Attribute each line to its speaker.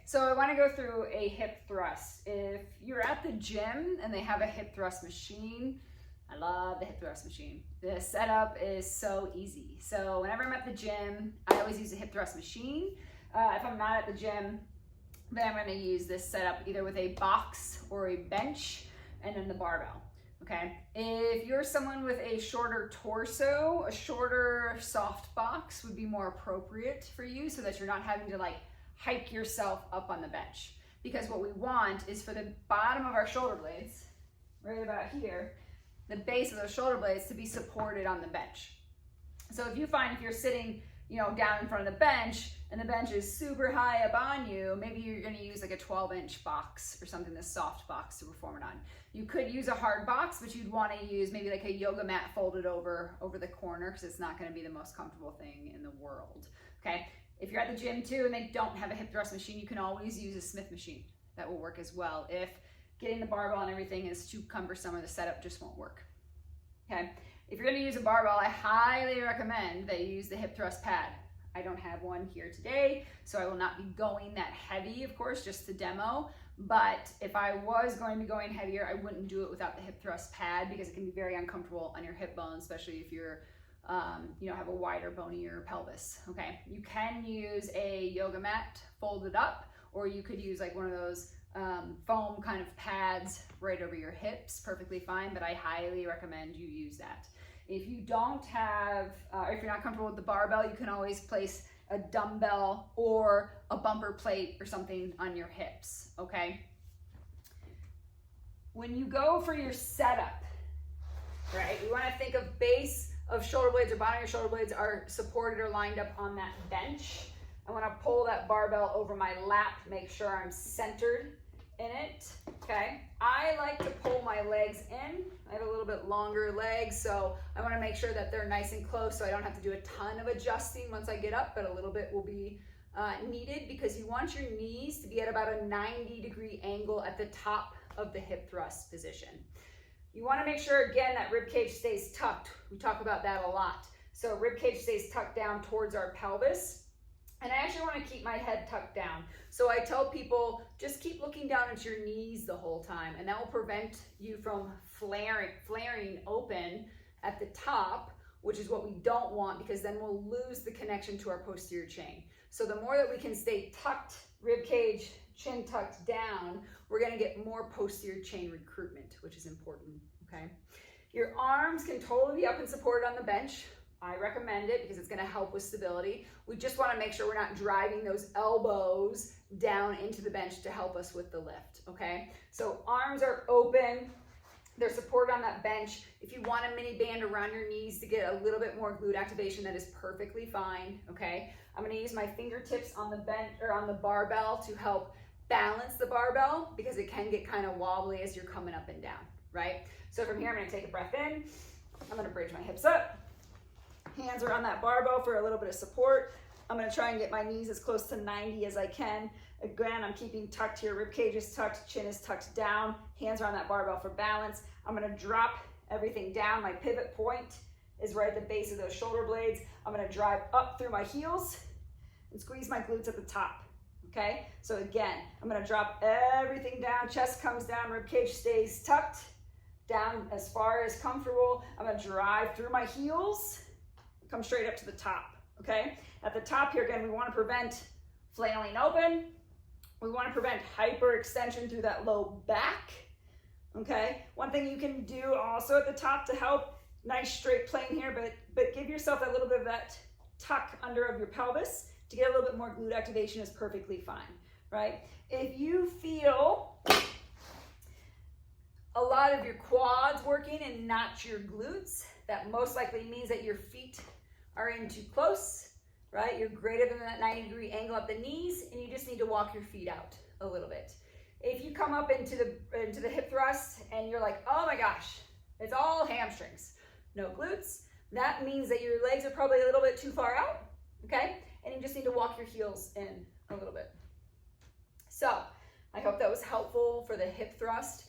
Speaker 1: so I want to go through a hip thrust. If you're at the gym and they have a hip thrust machine, I love the hip thrust machine. The setup is so easy. So whenever I'm at the gym, I always use a hip thrust machine. If I'm not at the gym, then I'm going to use this setup either with a box or a bench and then the barbell. Okay, if you're someone with a shorter torso, a shorter soft box would be more appropriate for you so that you're not having to like hike yourself up on the bench. Because what we want is for the bottom of our shoulder blades, right about here, the base of those shoulder blades to be supported on the bench. So if you find if you're sitting, down in front of the bench and the bench is super high up on you, maybe you're going to use like a 12-inch box or something, this soft box to perform it on. You could use a hard box, but you'd want to use maybe like a yoga mat folded over the corner because it's not going to be the most comfortable thing in the world. Okay. If you're at the gym too and they don't have a hip thrust machine, you can always use a Smith machine. That will work as well. If getting the barbell and everything is too cumbersome or the setup just won't work. Okay. If you're going to use a barbell, I highly recommend that you use the hip thrust pad. I don't have one here today, so I will not be going that heavy, of course, just to demo. But if I was going to be going heavier, I wouldn't do it without the hip thrust pad because it can be very uncomfortable on your hip bones, especially if you're, have a wider, bonier pelvis. Okay, you can use a yoga mat folded up, or you could use like one of those foam kind of pads right over your hips, perfectly fine, but I highly recommend you use that. If you don't have, or if you're not comfortable with the barbell, you can always place a dumbbell or a bumper plate or something on your hips, okay? When you go for your setup, right, you wanna think of base of shoulder blades or bottom of your shoulder blades are supported or lined up on that bench. I wanna pull that barbell over my lap, make sure I'm centered in it, okay? I like to pull my legs in. I have a little bit longer legs, so I wanna make sure that they're nice and close so I don't have to do a ton of adjusting once I get up, but a little bit will be needed because you want your knees to be at about a 90-degree angle at the top of the hip thrust position. You wanna make sure, again, that rib cage stays tucked. We talk about that a lot. So rib cage stays tucked down towards our pelvis. And I actually want to keep my head tucked down. So I tell people, just keep looking down at your knees the whole time, and that will prevent you from flaring open at the top, which is what we don't want because then we'll lose the connection to our posterior chain. So the more that we can stay tucked, rib cage, chin tucked down, we're going to get more posterior chain recruitment, which is important, okay? Your arms can totally be up and supported on the bench. I recommend it because it's going to help with stability. We just want to make sure we're not driving those elbows down into the bench to help us with the lift, okay? So arms are open. They're supported on that bench. If you want a mini band around your knees to get a little bit more glute activation, that is perfectly fine, okay? I'm going to use my fingertips on the bench or on the barbell to help balance the barbell because it can get kind of wobbly as you're coming up and down, right? So from here, I'm going to take a breath in. I'm going to bridge my hips up. Hands are on that barbell for a little bit of support. I'm going to try and get my knees as close to 90 as I can. Again, I'm keeping tucked here. Rib cage is tucked, chin is tucked down. Hands are on that barbell for balance. I'm going to drop everything down. My pivot point is right at the base of those shoulder blades. I'm going to drive up through my heels and squeeze my glutes at the top. Okay? So again, I'm going to drop everything down. Chest comes down. Rib cage stays tucked down as far as comfortable. I'm going to drive through my heels. Come straight up to the top, okay? At the top here, again, we want to prevent flailing open. We want to prevent hyperextension through that low back, okay? One thing you can do also at the top to help, nice straight plane here, but give yourself a little bit of that tuck under of your pelvis to get a little bit more glute activation is perfectly fine, right? If you feel a lot of your quads working and not your glutes, that most likely means that your feet are in too close, right? You're greater than that 90-degree angle at the knees, and you just need to walk your feet out a little bit. If you come up into the hip thrust and you're like, oh my gosh, it's all hamstrings, no glutes, that means that your legs are probably a little bit too far out, okay? And you just need to walk your heels in a little bit. So I hope that was helpful for the hip thrust.